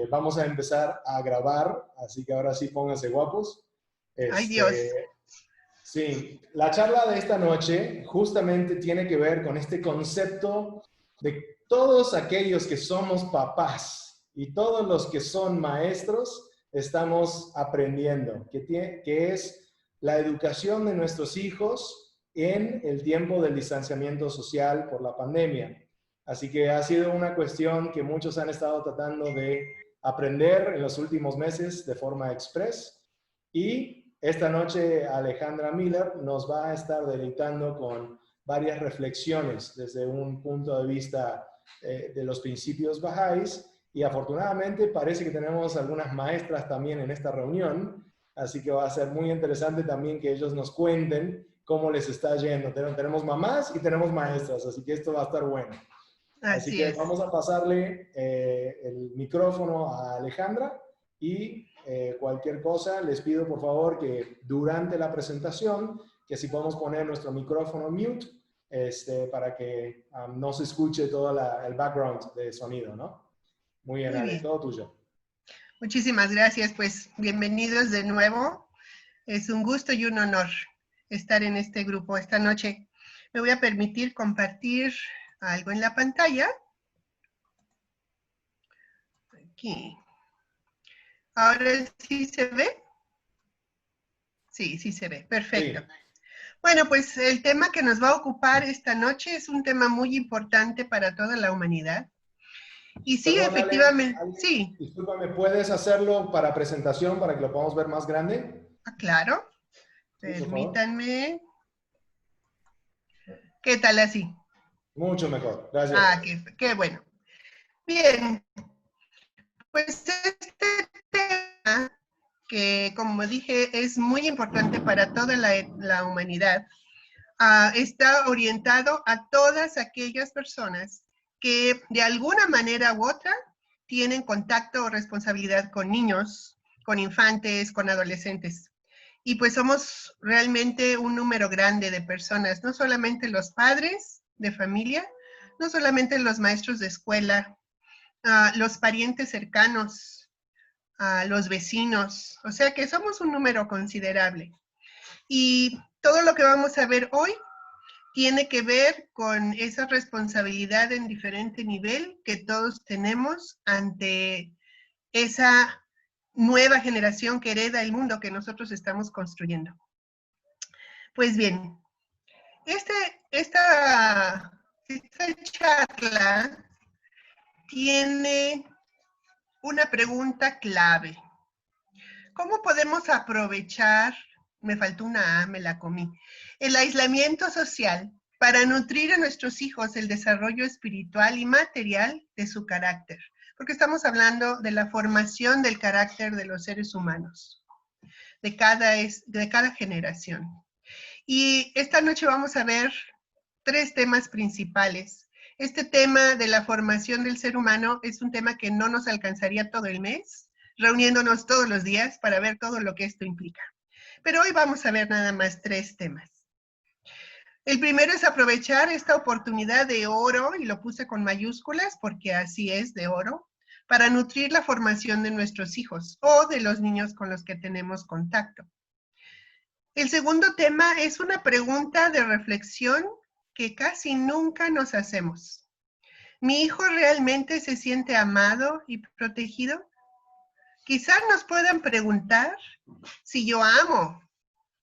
Vamos a empezar a grabar, así que ahora sí pónganse guapos. Ay, Dios. Sí, la charla de esta noche justamente tiene que ver con este concepto de todos aquellos que somos papás y todos los que son maestros estamos aprendiendo, que es la educación de nuestros hijos en el tiempo del distanciamiento social por la pandemia. Así que ha sido una cuestión que muchos han estado tratando de aprender en los últimos meses de forma express y esta noche Alejandra Miller nos va a estar deleitando con varias reflexiones desde un punto de vista de los principios bahá'ís y afortunadamente parece que tenemos algunas maestras también en esta reunión, así que va a ser muy interesante también que ellos nos cuenten cómo les está yendo. Tenemos mamás y tenemos maestras, así que esto va a estar bueno. Así Así que es. vamos a pasarle el micrófono a Alejandra y cualquier cosa les pido por favor que durante la presentación, que si podemos poner nuestro micrófono mute para que no se escuche todo el background de sonido, ¿no? Muy bien, Muy Ale, bien. todo tuyo. Muchísimas gracias. Pues bienvenidos de nuevo. Es un gusto y un honor estar en este grupo esta noche. Me voy a permitir compartir algo en la pantalla. Aquí. ¿Ahora sí se ve? Sí, sí se ve. Perfecto. Sí. Bueno, pues el tema que nos va a ocupar esta noche es un tema muy importante para toda la humanidad. Y sí, Perdón, efectivamente, Ale, sí, discúlpame, ¿puedes hacerlo para presentación para que lo podamos ver más grande? claro. Sí, por favor. Permítanme. ¿Qué tal así? Mucho mejor, gracias. Ah, qué bueno. Bien, pues este tema, que como dije es muy importante para toda la humanidad, está orientado a todas aquellas personas que de alguna manera u otra tienen contacto o responsabilidad con niños, con infantes, con adolescentes. Y pues somos realmente un número grande de personas, no solamente los padres de familia, no solamente los maestros de escuela, los parientes cercanos, los vecinos, o sea que somos un número considerable. Y todo lo que vamos a ver hoy tiene que ver con esa responsabilidad en diferente nivel que todos tenemos ante esa nueva generación que hereda el mundo que nosotros estamos construyendo. Pues bien, esta charla tiene una pregunta clave. ¿Cómo podemos aprovechar, me faltó una A, me la comí, el aislamiento social para nutrir a nuestros hijos el desarrollo espiritual y material de su carácter? Porque estamos hablando de la formación del carácter de los seres humanos, de cada generación. Y esta noche vamos a ver 3 temas principales. Este tema de la formación del ser humano es un tema que no nos alcanzaría todo el mes, reuniéndonos todos los días para ver todo lo que esto implica. Pero hoy vamos a ver nada más 3 temas. El primero es aprovechar esta oportunidad de oro, y lo puse con mayúsculas porque así es, de oro, para nutrir la formación de nuestros hijos o de los niños con los que tenemos contacto. El segundo tema es una pregunta de reflexión que casi nunca nos hacemos. ¿Mi hijo realmente se siente amado y protegido? Quizás nos puedan preguntar si yo amo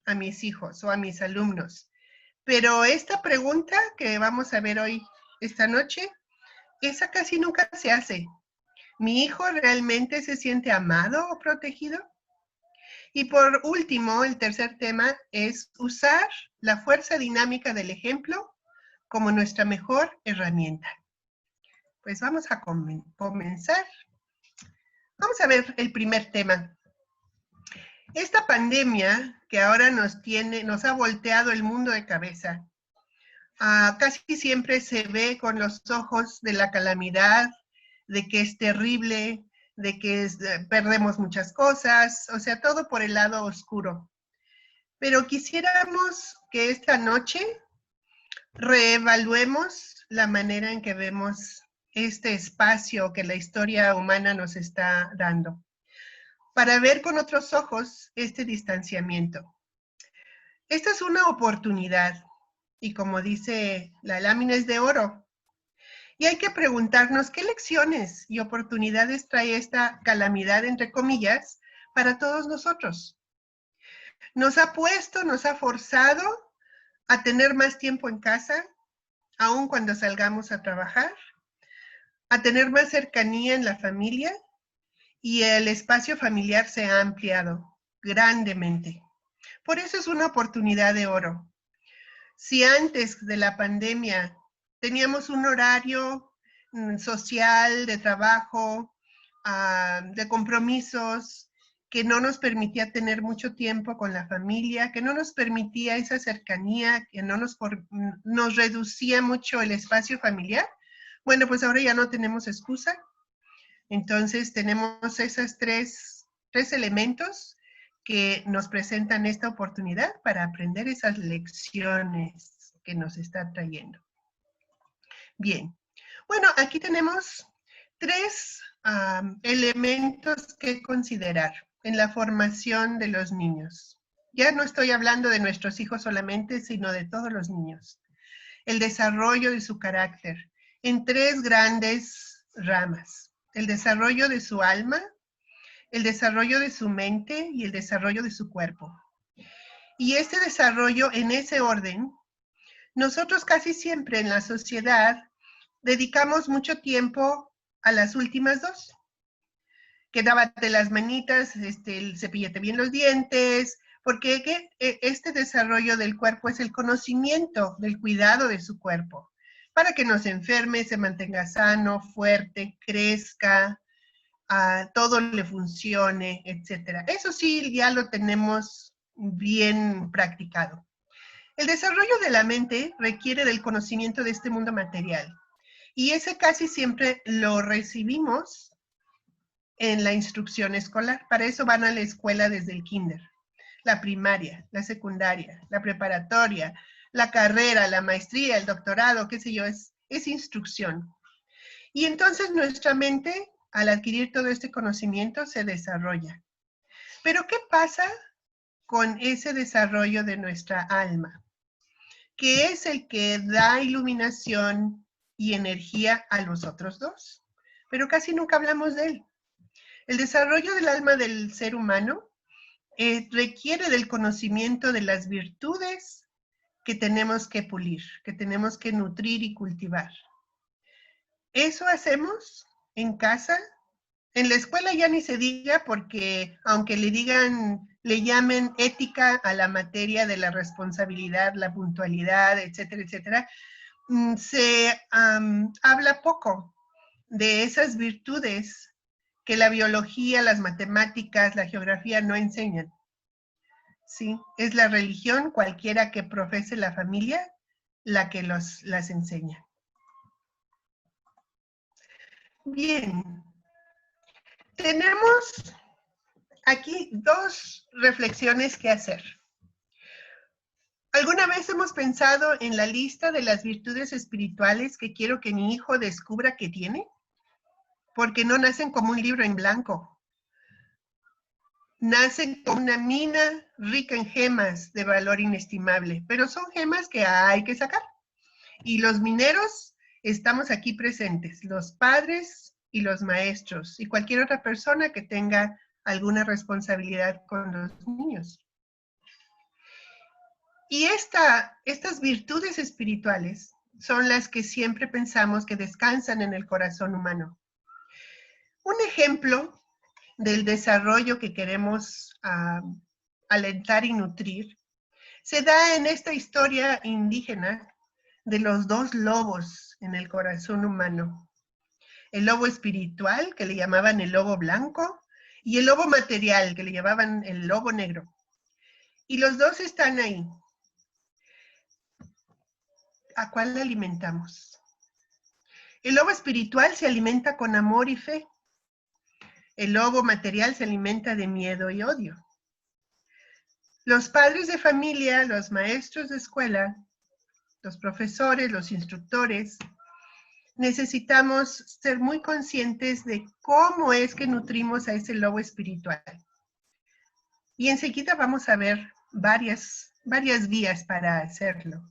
a mis hijos o a mis alumnos, pero esta pregunta que vamos a ver hoy, esta noche, esa casi nunca se hace. ¿Mi hijo realmente se siente amado o protegido? Y por último, el tercer tema es usar la fuerza dinámica del ejemplo como nuestra mejor herramienta. Pues vamos a comenzar. Vamos a ver el primer tema. Esta pandemia que ahora nos ha volteado el mundo de cabeza, casi siempre se ve con los ojos de la calamidad, de que es terrible, de que perdemos muchas cosas, o sea, todo por el lado oscuro. Pero quisiéramos que esta noche reevaluemos la manera en que vemos este espacio que la historia humana nos está dando, para ver con otros ojos este distanciamiento. Esta es una oportunidad, y como dice, la lámina es de oro. Y hay que preguntarnos qué lecciones y oportunidades trae esta calamidad, entre comillas, para todos nosotros. Nos ha puesto, nos ha forzado a tener más tiempo en casa, aun cuando salgamos a trabajar, a tener más cercanía en la familia, y el espacio familiar se ha ampliado grandemente. Por eso es una oportunidad de oro. Si antes de la pandemia teníamos un horario social, de trabajo, de compromisos, que no nos permitía tener mucho tiempo con la familia, que no nos permitía esa cercanía, que no nos reducía mucho el espacio familiar, bueno, pues ahora ya no tenemos excusa. Entonces tenemos esos tres elementos que nos presentan esta oportunidad para aprender esas lecciones que nos está trayendo. Bien, bueno, aquí tenemos tres elementos que considerar en la formación de los niños. Ya no estoy hablando de nuestros hijos solamente, sino de todos los niños. El desarrollo de su carácter en tres grandes ramas. El desarrollo de su alma, el desarrollo de su mente y el desarrollo de su cuerpo. Y este desarrollo en ese orden, nosotros casi siempre en la sociedad dedicamos mucho tiempo a las últimas dos. Que lávate las manitas, cepíllate bien los dientes, porque este desarrollo del cuerpo es el conocimiento del cuidado de su cuerpo, para que no se enferme, se mantenga sano, fuerte, crezca, todo le funcione, etc. Eso sí, ya lo tenemos bien practicado. El desarrollo de la mente requiere del conocimiento de este mundo material, y ese casi siempre lo recibimos en la instrucción escolar. Para eso van a la escuela desde el kinder, la primaria, la secundaria, la preparatoria, la carrera, la maestría, el doctorado, qué sé yo, es instrucción. Y entonces nuestra mente, al adquirir todo este conocimiento, se desarrolla. Pero ¿qué pasa con ese desarrollo de nuestra alma? Que es el que da iluminación y energía a los otros dos. Pero casi nunca hablamos de él. El desarrollo del alma del ser humano requiere del conocimiento de las virtudes que tenemos que pulir, que tenemos que nutrir y cultivar. Eso hacemos en casa. En la escuela ya ni se diga, porque aunque le llamen ética a la materia de la responsabilidad, la puntualidad, etcétera, etcétera, se habla poco de esas virtudes que la biología, las matemáticas, la geografía no enseñan. ¿Sí? Es la religión, cualquiera que profese la familia, la que las enseña. Bien. Tenemos aquí dos reflexiones que hacer. ¿Alguna vez hemos pensado en la lista de las virtudes espirituales que quiero que mi hijo descubra que tiene? Porque no nacen como un libro en blanco. Nacen como una mina rica en gemas de valor inestimable, pero son gemas que hay que sacar. Y los mineros estamos aquí presentes, los padres y los maestros, y cualquier otra persona que tenga alguna responsabilidad con los niños. Y estas virtudes espirituales son las que siempre pensamos que descansan en el corazón humano. Un ejemplo del desarrollo que queremos alentar y nutrir se da en esta historia indígena de los dos lobos en el corazón humano. El lobo espiritual, que le llamaban el lobo blanco, y el lobo material, que le llamaban el lobo negro. Y los dos están ahí. ¿A cuál alimentamos? El lobo espiritual se alimenta con amor y fe. El lobo material se alimenta de miedo y odio. Los padres de familia, los maestros de escuela, los profesores, los instructores, necesitamos ser muy conscientes de cómo es que nutrimos a ese lobo espiritual. Y enseguida vamos a ver varias vías para hacerlo.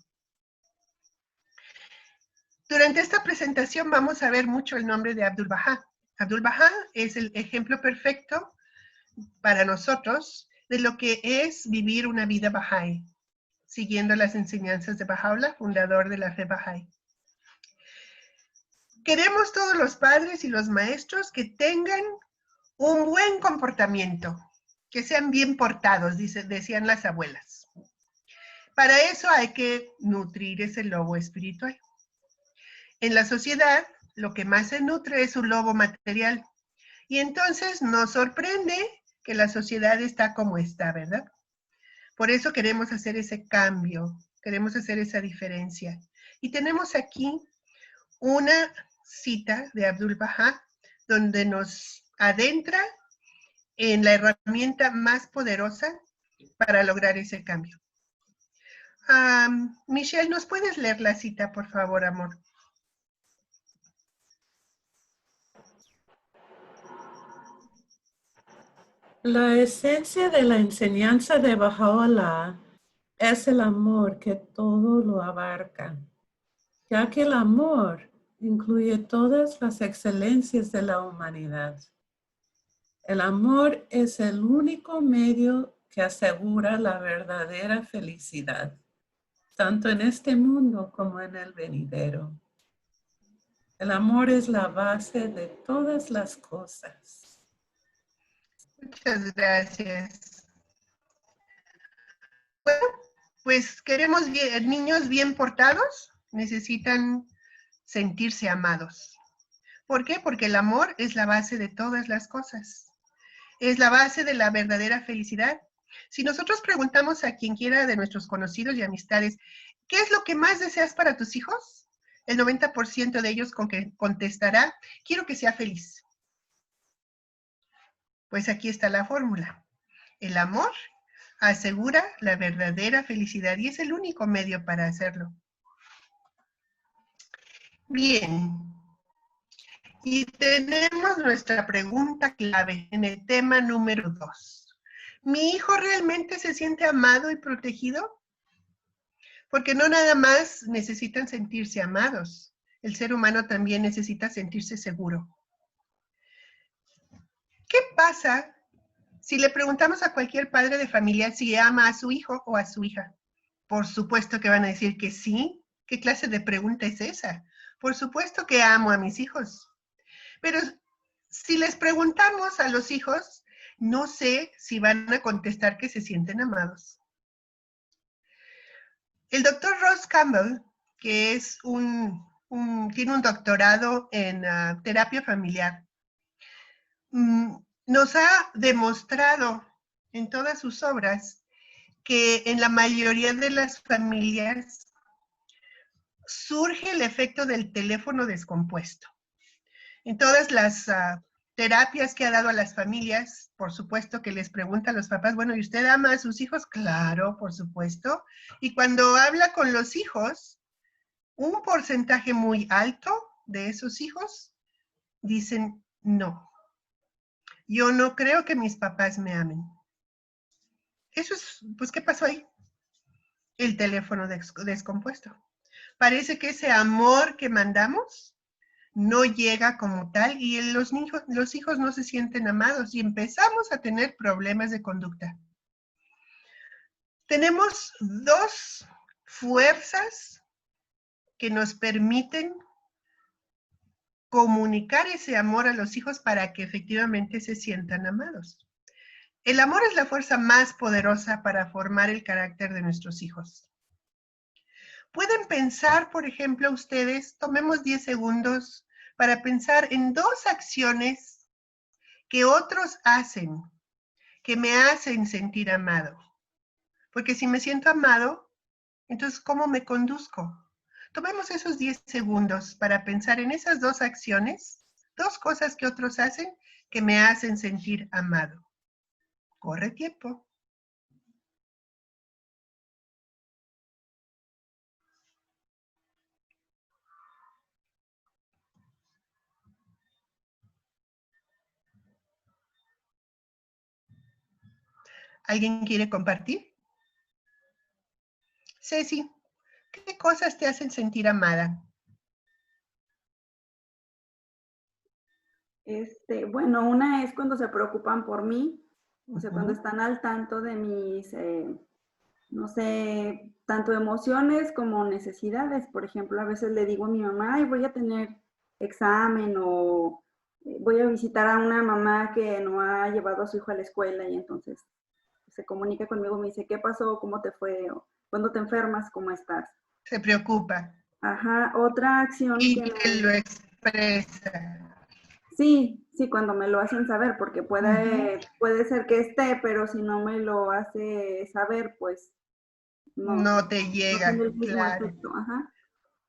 Durante esta presentación vamos a ver mucho el nombre de Abdu'l-Bahá. Abdu'l-Bahá es el ejemplo perfecto para nosotros de lo que es vivir una vida Bahá'í, siguiendo las enseñanzas de Baha'u'lláh, fundador de la fe Bahá'í. Queremos todos los padres y los maestros que tengan un buen comportamiento, que sean bien portados, decían las abuelas. Para eso hay que nutrir ese lobo espiritual. En la sociedad, lo que más se nutre es un lobo material. Y entonces nos sorprende que la sociedad está como está, ¿verdad? Por eso queremos hacer ese cambio, queremos hacer esa diferencia. Y tenemos aquí una cita de Abdu'l-Bahá donde nos adentra en la herramienta más poderosa para lograr ese cambio. Michelle, ¿nos puedes leer la cita, por favor, amor? La esencia de la enseñanza de Baha'u'lláh es el amor que todo lo abarca, ya que el amor incluye todas las excelencias de la humanidad. El amor es el único medio que asegura la verdadera felicidad, tanto en este mundo como en el venidero. El amor es la base de todas las cosas. Muchas gracias. Bueno, pues queremos niños bien portados, necesitan sentirse amados. ¿Por qué? Porque el amor es la base de todas las cosas. Es la base de la verdadera felicidad. Si nosotros preguntamos a quien quiera de nuestros conocidos y amistades, ¿qué es lo que más deseas para tus hijos? El 90% de ellos contestará, quiero que sea feliz. Pues aquí está la fórmula. El amor asegura la verdadera felicidad y es el único medio para hacerlo. Bien. Y tenemos nuestra pregunta clave en el tema número 2. ¿Mi hijo realmente se siente amado y protegido? Porque no nada más necesitan sentirse amados. El ser humano también necesita sentirse seguro. ¿Qué pasa si le preguntamos a cualquier padre de familia si ama a su hijo o a su hija? Por supuesto que van a decir que sí. ¿Qué clase de pregunta es esa? Por supuesto que amo a mis hijos. Pero si les preguntamos a los hijos, no sé si van a contestar que se sienten amados. El doctor Ross Campbell, que es tiene un doctorado en terapia familiar, nos ha demostrado en todas sus obras que en la mayoría de las familias surge el efecto del teléfono descompuesto. En todas las terapias que ha dado a las familias, por supuesto que les pregunta a los papás, bueno, ¿y usted ama a sus hijos? Claro, por supuesto. Y cuando habla con los hijos, un porcentaje muy alto de esos hijos dicen, no, yo no creo que mis papás me amen. Eso es, pues, ¿qué pasó ahí? El teléfono descompuesto. Parece que ese amor que mandamos no llega como tal y los hijos no se sienten amados y empezamos a tener problemas de conducta. Tenemos dos fuerzas que nos permiten comunicar ese amor a los hijos para que efectivamente se sientan amados. El amor es la fuerza más poderosa para formar el carácter de nuestros hijos. Pueden pensar, por ejemplo, ustedes, tomemos 10 segundos para pensar en dos acciones que otros hacen, que me hacen sentir amado. Porque si me siento amado, entonces, ¿cómo me conduzco? Tomemos esos 10 segundos para pensar en esas dos acciones, dos cosas que otros hacen que me hacen sentir amado. Corre tiempo. ¿Alguien quiere compartir? Ceci, ¿qué cosas te hacen sentir amada? Bueno, una es cuando se preocupan por mí, o sea, cuando Ujú. están al tanto de mis, no sé, tanto emociones como necesidades. Por ejemplo, a veces le digo a mi mamá, ay, voy a tener examen o voy a visitar a una mamá que no ha llevado a su hijo a la escuela y entonces se comunica conmigo, me dice, ¿qué pasó? ¿Cómo te fue? O, ¿cuándo te enfermas? ¿Cómo estás? Se preocupa Ajá, otra acción y que te lo expresa. sí, sí, cuando me lo hacen saber, porque Ujú. puede ser que esté, pero si no me lo hace saber, pues No te no tiene llega, el mismo claro. efecto. Ajá.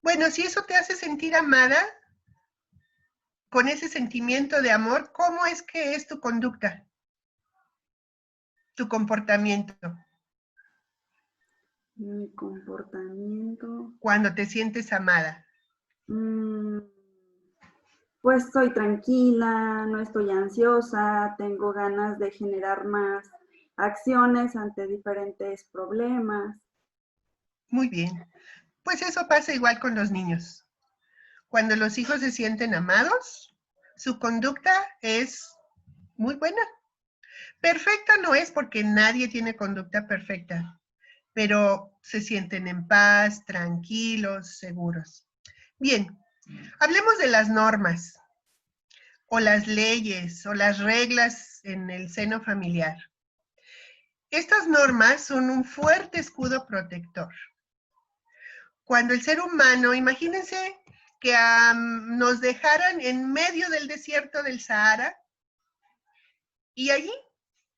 Bueno, si eso te hace sentir amada, con ese sentimiento de amor, ¿cómo es que es tu conducta, tu comportamiento, Mi comportamiento. cuando te sientes amada? mm, pues soy tranquila, no estoy ansiosa, tengo ganas de generar más acciones ante diferentes problemas. Muy bien. Pues eso pasa igual con los niños. Cuando los hijos se sienten amados, su conducta es muy buena. Perfecta no es porque nadie tiene conducta perfecta, pero se sienten en paz, tranquilos, seguros. Bien, hablemos de las normas o las leyes o las reglas en el seno familiar. Estas normas son un fuerte escudo protector. Cuando el ser humano, imagínense que nos dejaran en medio del desierto del Sahara y allí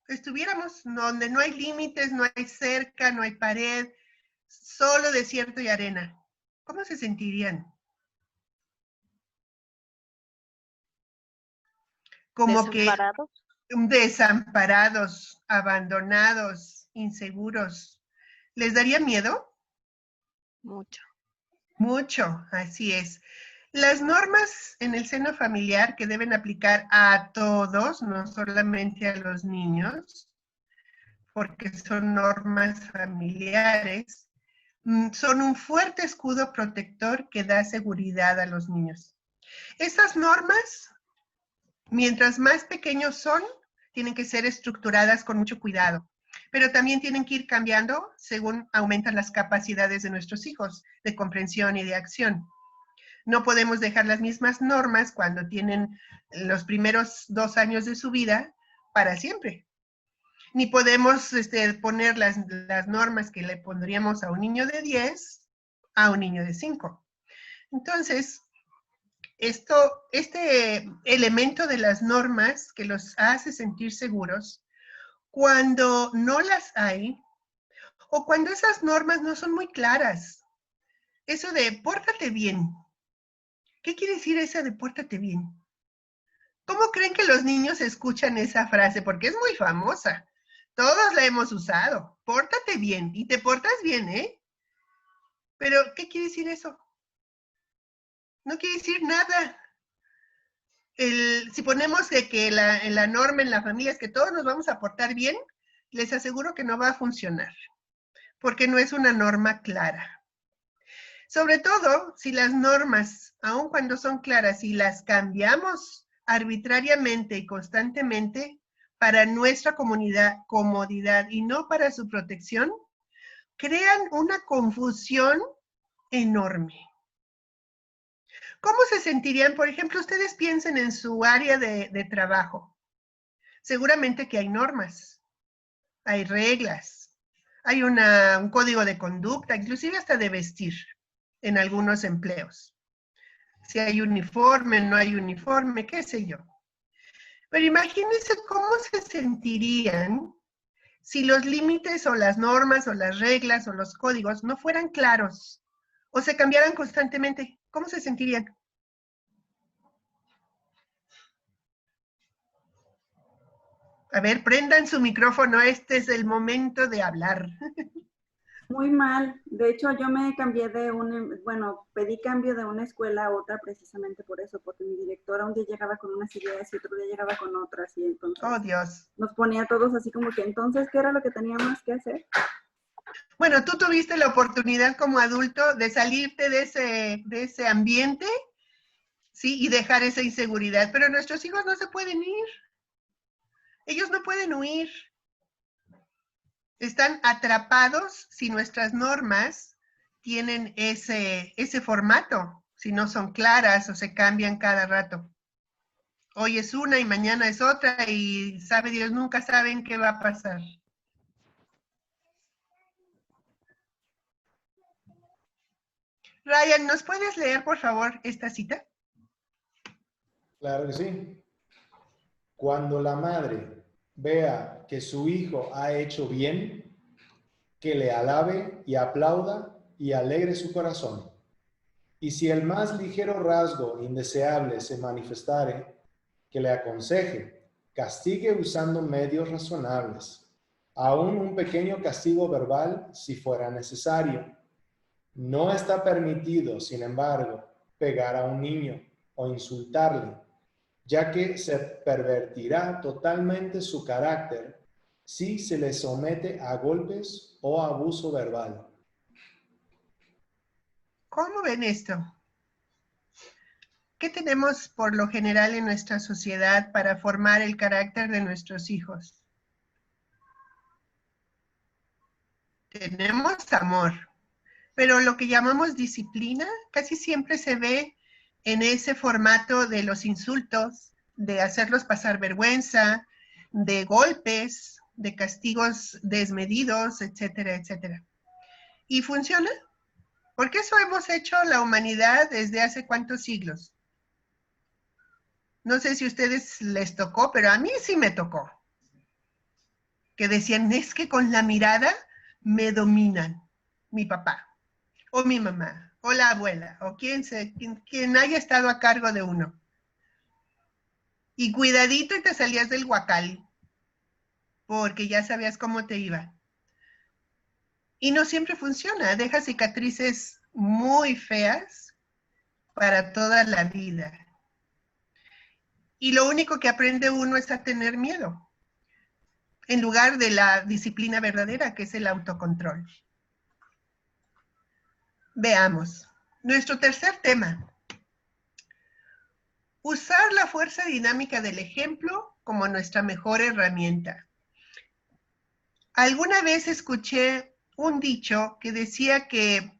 estuviéramos donde no hay límites, no hay cerca, no hay pared, solo desierto y arena. ¿Cómo se sentirían? Como que Desamparados, desamparados, abandonados, inseguros. ¿Les daría miedo? mucho. Mucho, así es. Las normas en el seno familiar que deben aplicar a todos, no solamente a los niños, porque son normas familiares, son un fuerte escudo protector que da seguridad a los niños. Estas normas, mientras más pequeños son, tienen que ser estructuradas con mucho cuidado, pero también tienen que ir cambiando según aumentan las capacidades de nuestros hijos de comprensión y de acción. No podemos dejar las mismas normas cuando tienen los primeros 2 años de su vida para siempre. Ni podemos poner las normas que le pondríamos a un niño de 10 a un niño de 5. Entonces, este elemento de las normas que los hace sentir seguros, cuando no las hay, o cuando esas normas no son muy claras, eso de pórtate bien. ¿Qué quiere decir esa de pórtate bien? ¿Cómo creen que los niños escuchan esa frase? Porque es muy famosa. Todos la hemos usado. Pórtate bien. Y te portas bien, ¿eh? Pero, ¿qué quiere decir eso? No quiere decir nada. Si ponemos que la norma en la familia es que todos nos vamos a portar bien, les aseguro que no va a funcionar, porque no es una norma clara. Sobre todo, si las normas, aun cuando son claras, si las cambiamos arbitrariamente y constantemente para nuestra comodidad y no para su protección, crean una confusión enorme. ¿Cómo se sentirían? Por ejemplo, ustedes piensen en su área de trabajo. Seguramente que hay normas, hay reglas, hay un código de conducta, inclusive hasta de vestir en algunos empleos. Si hay uniforme, no hay uniforme, qué sé yo. Pero imagínense cómo se sentirían si los límites o las normas o las reglas o los códigos no fueran claros o se cambiaran constantemente. ¿Cómo se sentirían? A ver, prendan su micrófono, este es el momento de hablar. Muy mal. De hecho, yo me cambié pedí cambio de una escuela a otra precisamente por eso, porque mi directora un día llegaba con unas ideas y otro día llegaba con otras, y entonces Oh, Dios. nos ponía a todos así como que entonces, ¿qué era lo que teníamos que hacer? Bueno, tú tuviste la oportunidad como adulto de salirte de ese ambiente, ¿sí? Y dejar esa inseguridad, pero nuestros hijos no se pueden ir. Ellos no pueden huir. Están atrapados si nuestras normas tienen ese formato, si no son claras o se cambian cada rato. Hoy es una y mañana es otra y sabe Dios, nunca saben qué va a pasar. Ryan, ¿nos puedes leer, por favor, esta cita? Claro que sí. Cuando la madre vea que su hijo ha hecho bien, que le alabe y aplauda y alegre su corazón. Y si el más ligero rasgo indeseable se manifestare, que le aconseje, castigue usando medios razonables, aún un pequeño castigo verbal si fuera necesario. No está permitido, sin embargo, pegar a un niño o insultarle, ya que se pervertirá totalmente su carácter si se le somete a golpes o abuso verbal. ¿Cómo ven esto? ¿Qué tenemos por lo general en nuestra sociedad para formar el carácter de nuestros hijos? Tenemos amor, pero lo que llamamos disciplina casi siempre se ve en ese formato de los insultos, de hacerlos pasar vergüenza, de golpes, de castigos desmedidos, etcétera, etcétera. ¿Y funciona? Porque eso hemos hecho la humanidad desde hace cuántos siglos. No sé si a ustedes les tocó, pero a mí sí me tocó. Que decían, es que con la mirada me dominan mi papá, o mi mamá, o la abuela, o quien haya estado a cargo de uno. Y cuidadito y te salías del huacal, porque ya sabías cómo te iba. Y no siempre funciona, deja cicatrices muy feas para toda la vida. Y lo único que aprende uno es a tener miedo, en lugar de la disciplina verdadera, que es el autocontrol. Veamos. Nuestro tercer tema. Usar la fuerza dinámica del ejemplo como nuestra mejor herramienta. Alguna vez escuché un dicho que decía que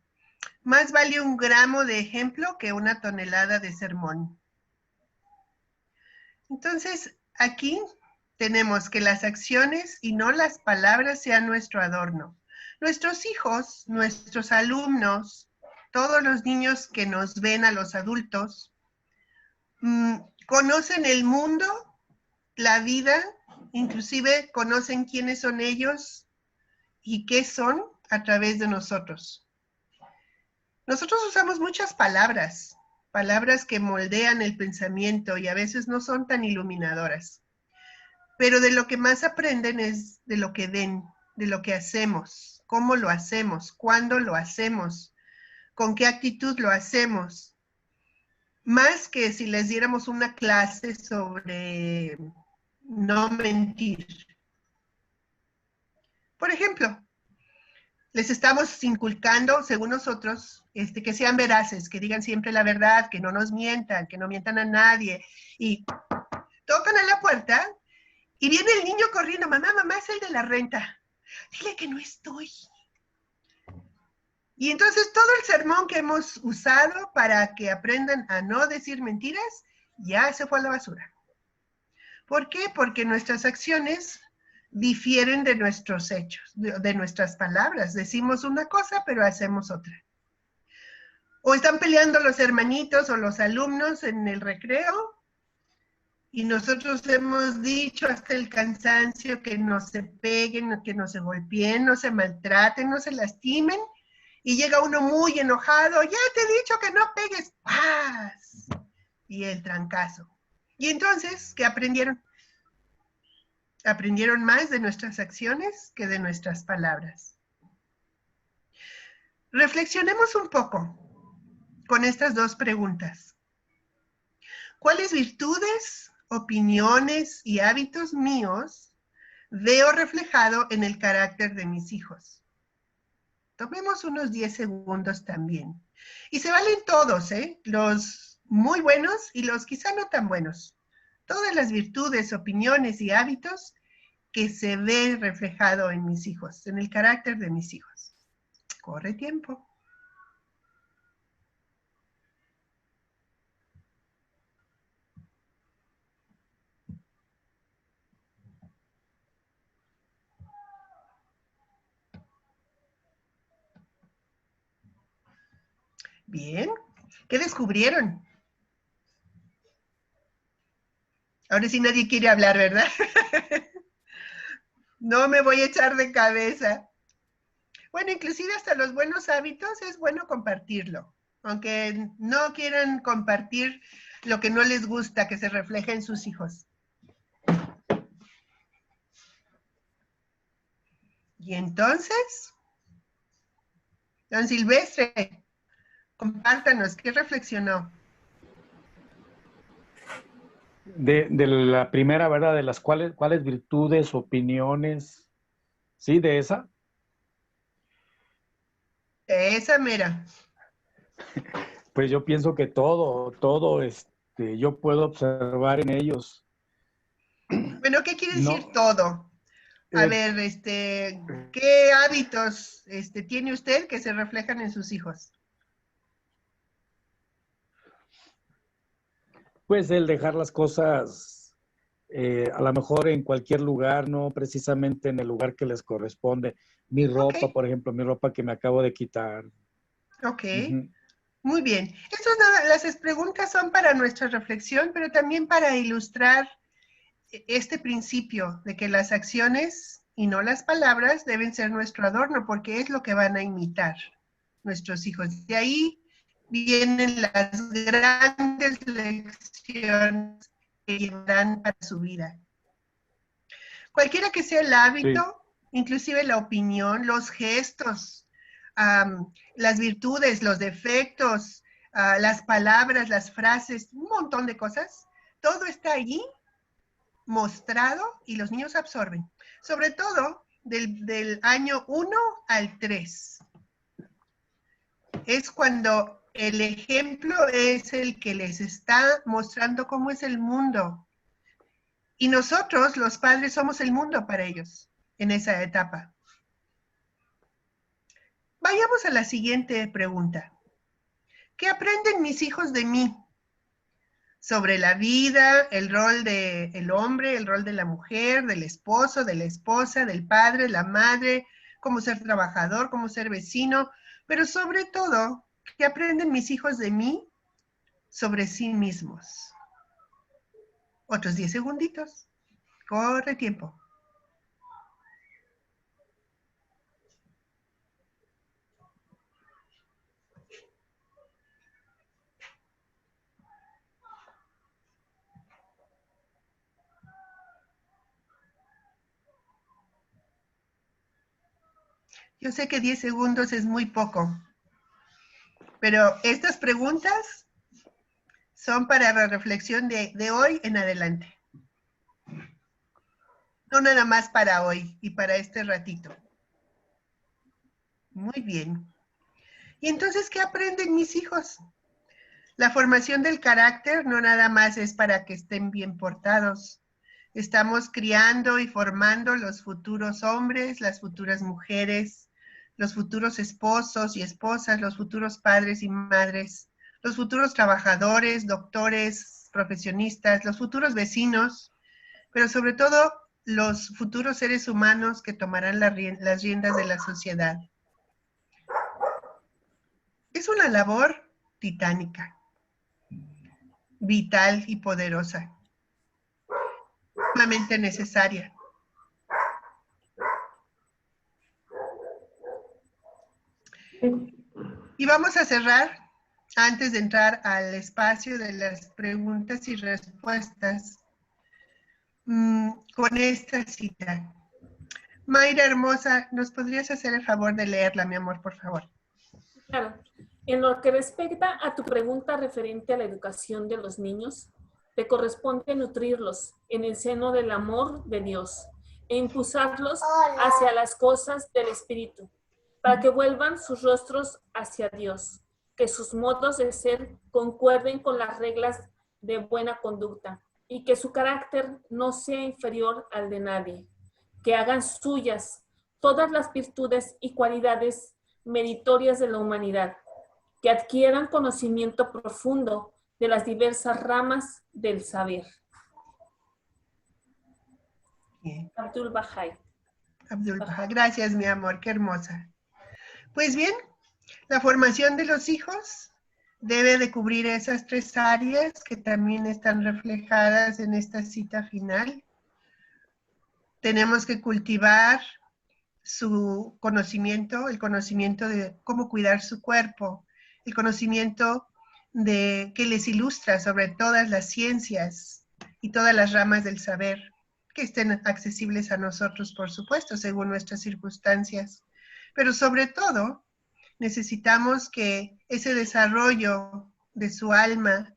más vale un gramo de ejemplo que una tonelada de sermón. Entonces, aquí tenemos que las acciones y no las palabras sean nuestro adorno. Nuestros hijos, nuestros alumnos, todos los niños que nos ven a los adultos, conocen el mundo, la vida, inclusive conocen quiénes son ellos y qué son a través de nosotros. Nosotros usamos muchas palabras, palabras que moldean el pensamiento y a veces no son tan iluminadoras. Pero de lo que más aprenden es de lo que ven, de lo que hacemos, cómo lo hacemos, cuándo lo hacemos, con qué actitud lo hacemos. Más que si les diéramos una clase sobre no mentir. Por ejemplo, les estamos inculcando, según nosotros, que sean veraces, que digan siempre la verdad, que no nos mientan, que no mientan a nadie. Y tocan a la puerta y viene el niño corriendo, mamá, mamá, es el de la renta. Dile que no estoy. Y entonces todo el sermón que hemos usado para que aprendan a no decir mentiras, ya se fue a la basura. ¿Por qué? Porque nuestras acciones difieren de nuestros hechos, de nuestras palabras. Decimos una cosa, pero hacemos otra. O están peleando los hermanitos o los alumnos en el recreo, y nosotros hemos dicho hasta el cansancio que no se peguen, que no se golpeen, no se maltraten, no se lastimen, y llega uno muy enojado, ya te he dicho que no pegues, ¡paz! Y el trancazo. Y entonces, ¿qué aprendieron? Aprendieron más de nuestras acciones que de nuestras palabras. Reflexionemos un poco con estas dos preguntas. ¿Cuáles virtudes, opiniones y hábitos míos veo reflejado en el carácter de mis hijos? Tomemos unos 10 segundos también. Y se valen todos, los muy buenos y los quizá no tan buenos. Todas las virtudes, opiniones y hábitos que se ve reflejado en mis hijos, en el carácter de mis hijos. Corre tiempo. Bien. ¿Qué descubrieron? Ahora sí nadie quiere hablar, ¿verdad? No me voy a echar de cabeza. Bueno, inclusive hasta los buenos hábitos es bueno compartirlo. Aunque no quieran compartir lo que no les gusta que se refleje en sus hijos. Y entonces, don Silvestre, compártanos, ¿qué reflexionó? De la primera, ¿verdad? De las cuáles virtudes, opiniones, ¿sí? De esa. Esa mera. Pues yo pienso que todo, yo puedo observar en ellos. Bueno, ¿qué quiere decir No, todo? A ver, ¿qué hábitos tiene usted que se reflejan en sus hijos? pues el dejar las cosas a lo mejor en cualquier lugar, no precisamente en el lugar que les corresponde. Mi ropa, Ok. por ejemplo, mi ropa que me acabo de quitar. Ok, Ujú. muy bien. Esto es nada, las preguntas son para nuestra reflexión, pero también para ilustrar este principio de que las acciones y no las palabras deben ser nuestro adorno, porque es lo que van a imitar nuestros hijos. De ahí vienen las grandes lecciones que llevarán para su vida. Cualquiera que sea el hábito, sí, inclusive la opinión, los gestos, las virtudes, los defectos, las palabras, las frases, un montón de cosas, todo está allí mostrado y los niños absorben. Sobre todo del año 1 al 3. Es cuando el ejemplo es el que les está mostrando cómo es el mundo. Y nosotros, los padres, somos el mundo para ellos en esa etapa. Vayamos a la siguiente pregunta. ¿Qué aprenden mis hijos de mí? Sobre la vida, el rol del hombre, el rol de la mujer, del esposo, de la esposa, del padre, la madre, cómo ser trabajador, cómo ser vecino, pero sobre todo, ¿qué aprenden mis hijos de mí? Sobre sí mismos. Otros 10 segunditos. Corre tiempo. Yo sé que 10 segundos es muy poco, pero estas preguntas son para la reflexión de hoy en adelante. No nada más para hoy y para este ratito. Muy bien. ¿Y entonces qué aprenden mis hijos? La formación del carácter no nada más es para que estén bien portados. Estamos criando y formando los futuros hombres, las futuras mujeres, los futuros esposos y esposas, los futuros padres y madres, los futuros trabajadores, doctores, profesionistas, los futuros vecinos, pero sobre todo los futuros seres humanos que tomarán las riendas de la sociedad. Es una labor titánica, vital y poderosa, sumamente necesaria. Y vamos a cerrar, antes de entrar al espacio de las preguntas y respuestas, con esta cita. Mayra hermosa, ¿nos podrías hacer el favor de leerla, mi amor, por favor? Claro. En lo que respecta a tu pregunta referente a la educación de los niños, te corresponde nutrirlos en el seno del amor de Dios e impulsarlos hacia las cosas del Espíritu, para que vuelvan sus rostros hacia Dios, que sus modos de ser concuerden con las reglas de buena conducta y que su carácter no sea inferior al de nadie, que hagan suyas todas las virtudes y cualidades meritorias de la humanidad, que adquieran conocimiento profundo de las diversas ramas del saber. Bien. Abdul Bahai. Abdul Baha. Gracias, mi amor, qué hermosa. Pues bien, la formación de los hijos debe de cubrir esas 3 áreas que también están reflejadas en esta cita final. Tenemos que cultivar su conocimiento, el conocimiento de cómo cuidar su cuerpo, el conocimiento de que les ilustra sobre todas las ciencias y todas las ramas del saber que estén accesibles a nosotros, por supuesto, según nuestras circunstancias. Pero sobre todo, necesitamos que ese desarrollo de su alma,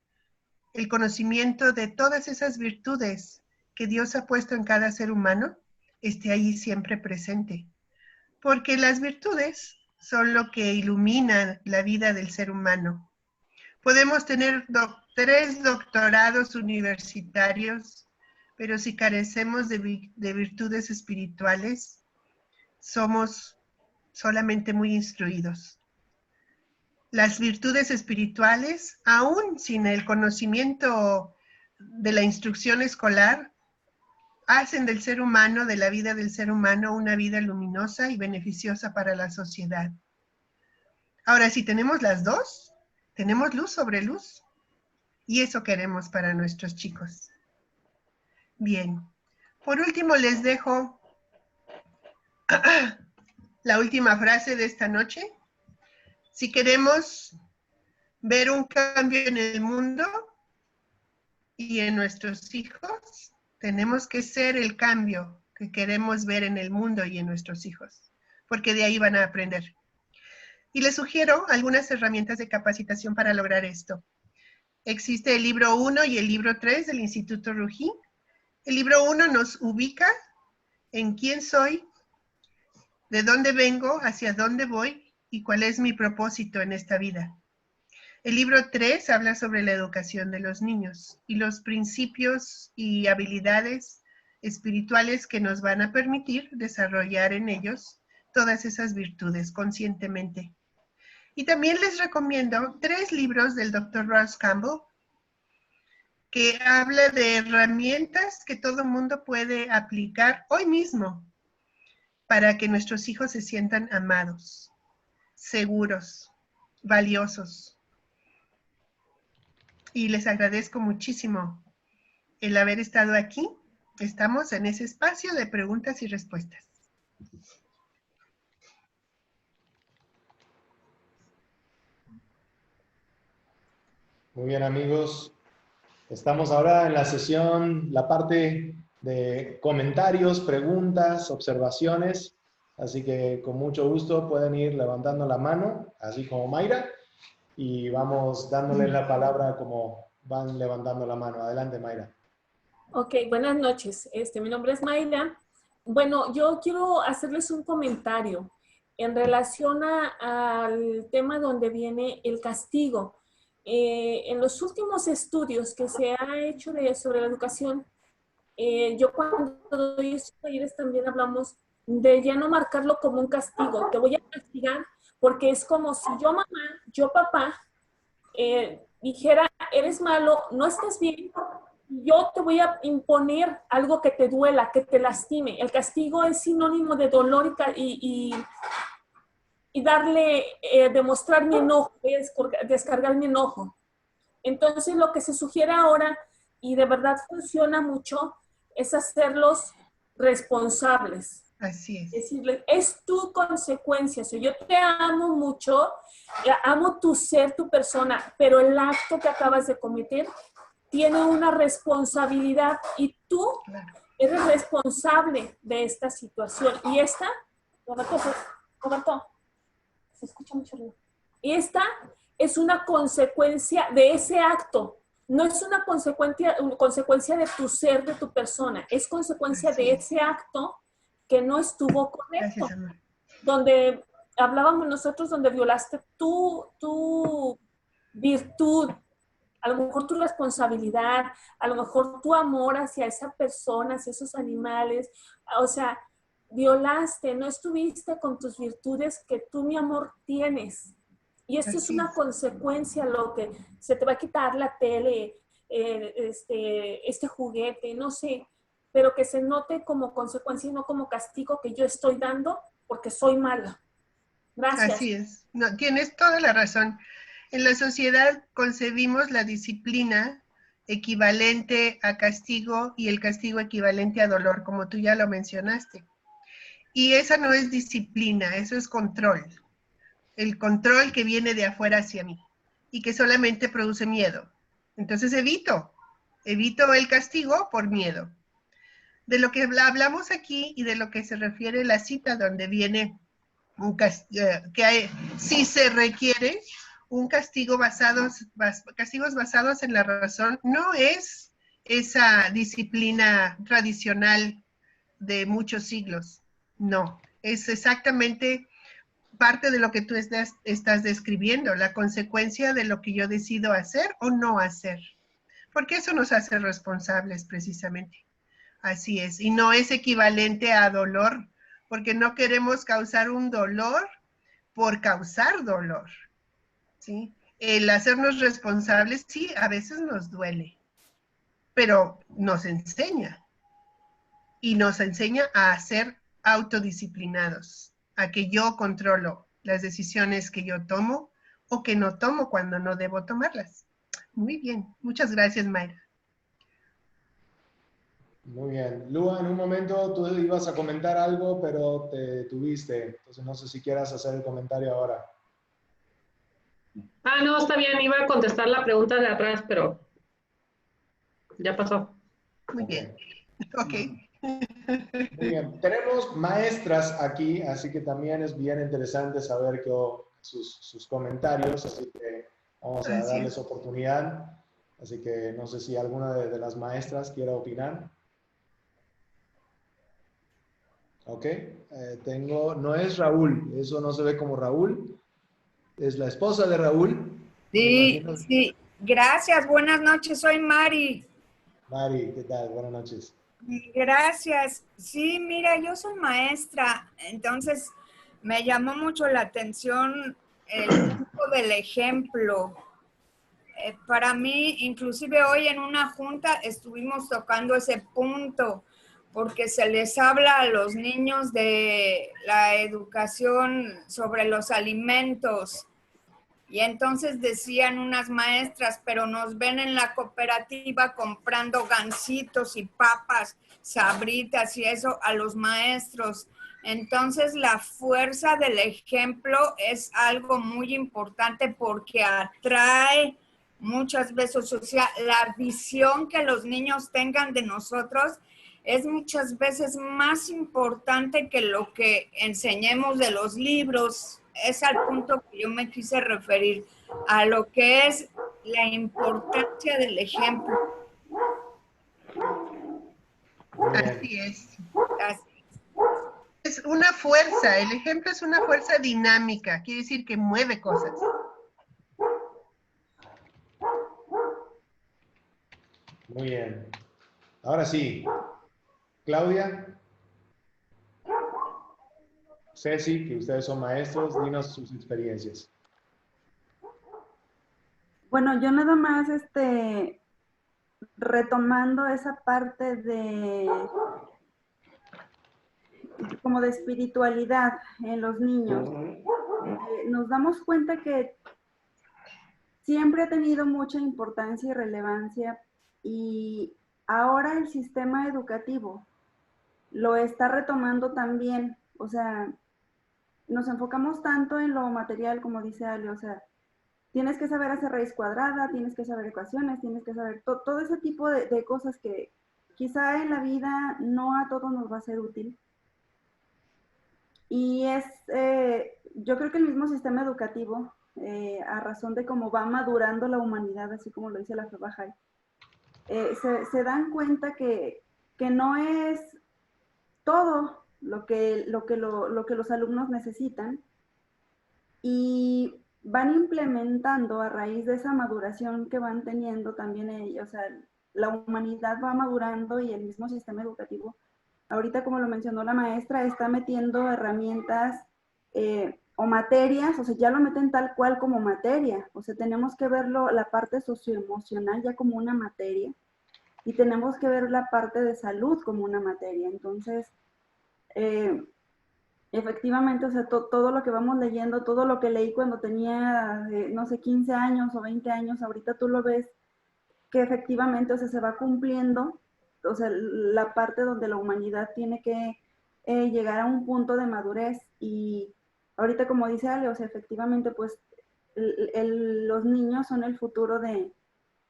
el conocimiento de todas esas virtudes que Dios ha puesto en cada ser humano, esté ahí siempre presente. Porque las virtudes son lo que iluminan la vida del ser humano. Podemos tener 3 doctorados universitarios, pero si carecemos de virtudes espirituales, somos solamente muy instruidos. Las virtudes espirituales, aún sin el conocimiento de la instrucción escolar, hacen del ser humano, de la vida del ser humano, una vida luminosa y beneficiosa para la sociedad. Ahora, si tenemos las 2, tenemos luz sobre luz. Y eso queremos para nuestros chicos. Bien. Por último, les dejo la última frase de esta noche. Si queremos ver un cambio en el mundo y en nuestros hijos, tenemos que ser el cambio que queremos ver en el mundo y en nuestros hijos, porque de ahí van a aprender. Y les sugiero algunas herramientas de capacitación para lograr esto. Existe el libro 1 y el libro 3 del Instituto Rujín. El libro 1 nos ubica en quién soy, de dónde vengo, hacia dónde voy y cuál es mi propósito en esta vida. El libro 3 habla sobre la educación de los niños y los principios y habilidades espirituales que nos van a permitir desarrollar en ellos todas esas virtudes conscientemente. Y también les recomiendo 3 libros del Dr. Ross Campbell, que habla de herramientas que todo mundo puede aplicar hoy mismo para que nuestros hijos se sientan amados, seguros, valiosos. Y les agradezco muchísimo el haber estado aquí. Estamos en ese espacio de preguntas y respuestas. Muy bien, amigos. Estamos ahora en la sesión, la parte de comentarios, preguntas, observaciones. Así que con mucho gusto pueden ir levantando la mano, así como Mayra, y vamos dándoles la palabra como van levantando la mano. Adelante, Mayra. Ok, buenas noches. Mi nombre es Mayra. Bueno, yo quiero hacerles un comentario en relación al tema donde viene el castigo. En los últimos estudios que se ha hecho sobre la educación, yo cuando doy estos talleres también hablamos de ya no marcarlo como un castigo. Te voy a castigar porque es como si yo mamá, yo papá, dijera, eres malo, no estás bien, yo te voy a imponer algo que te duela, que te lastime. El castigo es sinónimo de dolor y darle, demostrar mi enojo, voy a descargar mi enojo. Entonces lo que se sugiere ahora, y de verdad funciona mucho, es hacerlos responsables. Así es. Decirles, es tu consecuencia. Si yo te amo mucho, amo tu ser, tu persona, pero el acto que acabas de cometer tiene una responsabilidad y tú eres responsable de esta situación. Y esta, Roberto, se escucha mucho ruido. Y esta es una consecuencia de ese acto. No es una consecuencia de tu ser, de tu persona. Es consecuencia de ese acto que no estuvo correcto. Gracias, amor. Donde hablábamos nosotros, donde violaste tu virtud, a lo mejor tu responsabilidad, a lo mejor tu amor hacia esa persona, hacia esos animales. O sea, violaste, no estuviste con tus virtudes que tú, mi amor, tienes. Y esto es una consecuencia, lo que se te va a quitar la tele, este juguete, no sé, pero que se note como consecuencia y no como castigo que yo estoy dando porque soy mala. Gracias. Así es. No, tienes toda la razón. En la sociedad concebimos la disciplina equivalente a castigo y el castigo equivalente a dolor, como tú ya lo mencionaste. Y esa no es disciplina, eso es control. El control que viene de afuera hacia mí y que solamente produce miedo. Entonces evito el castigo por miedo. De lo que hablamos aquí y de lo que se refiere la cita donde viene un castigo, si se requiere un castigo castigos basados en la razón, no es esa disciplina tradicional de muchos siglos, no, es exactamente parte de lo que tú estás describiendo, la consecuencia de lo que yo decido hacer o no hacer, porque eso nos hace responsables precisamente. Así es, y no es equivalente a dolor, porque no queremos causar un dolor por causar dolor, ¿sí? El hacernos responsables, sí, a veces nos duele, pero nos enseña, y nos enseña a ser autodisciplinados, a que yo controlo las decisiones que yo tomo o que no tomo cuando no debo tomarlas. Muy bien, muchas gracias, Mayra. Muy bien. Lua, en un momento tú ibas a comentar algo, pero te tuviste. Entonces no sé si quieras hacer el comentario ahora. Ah, no, está bien. Iba a contestar la pregunta de atrás, pero ya pasó. Muy bien. Ok. Muy bien. Tenemos maestras aquí, así que también es bien interesante saber sus comentarios, así que vamos a darles oportunidad. Así que no sé si alguna de las maestras quiera opinar. Ok, no es Raúl, eso no se ve como Raúl, es la esposa de Raúl. Sí, sí, gracias, buenas noches, soy Mari. Mari, ¿qué tal? Buenas noches. Gracias, sí, mira, yo soy maestra, entonces me llamó mucho la atención el punto del ejemplo. Para mí, inclusive hoy en una junta estuvimos tocando ese punto, porque se les habla a los niños de la educación sobre los alimentos. Y entonces decían unas maestras, pero nos ven en la cooperativa comprando gansitos y papas, sabritas y eso a los maestros. Entonces la fuerza del ejemplo es algo muy importante porque atrae muchas veces, o sea, la visión que los niños tengan de nosotros es muchas veces más importante que lo que enseñemos de los libros. Es al punto que yo me quise referir, a lo que es la importancia del ejemplo. Así es. Es una fuerza, el ejemplo es una fuerza dinámica, quiere decir que mueve cosas. Muy bien. Ahora sí, Claudia, Ceci, que ustedes son maestros, dinos sus experiencias. Bueno, yo nada más retomando esa parte como de espiritualidad en los niños, nos damos cuenta que siempre ha tenido mucha importancia y relevancia, y ahora el sistema educativo lo está retomando también. O sea, nos enfocamos tanto en lo material, como dice Ali, o sea, tienes que saber hacer raíz cuadrada, tienes que saber ecuaciones, tienes que saber todo ese tipo de cosas que quizá en la vida no a todos nos va a ser útil. Y yo creo que el mismo sistema educativo a razón de cómo va madurando la humanidad, así como lo dice la Fe Bahá'í, se dan cuenta que no es todo lo que los alumnos necesitan, y van implementando a raíz de esa maduración que van teniendo también ellos, o sea, la humanidad va madurando y el mismo sistema educativo, ahorita como lo mencionó la maestra, está metiendo herramientas o materias, o sea, ya lo meten tal cual como materia, o sea, tenemos que verlo, la parte socioemocional ya como una materia, y tenemos que ver la parte de salud como una materia. Entonces, efectivamente, o sea, todo lo que vamos leyendo, todo lo que leí cuando tenía, no sé, 15 años o 20 años, ahorita tú lo ves que efectivamente, o sea, se va cumpliendo, o sea, la parte donde la humanidad tiene que llegar a un punto de madurez. Y ahorita, como dice Ale, o sea, efectivamente, pues los niños son el futuro de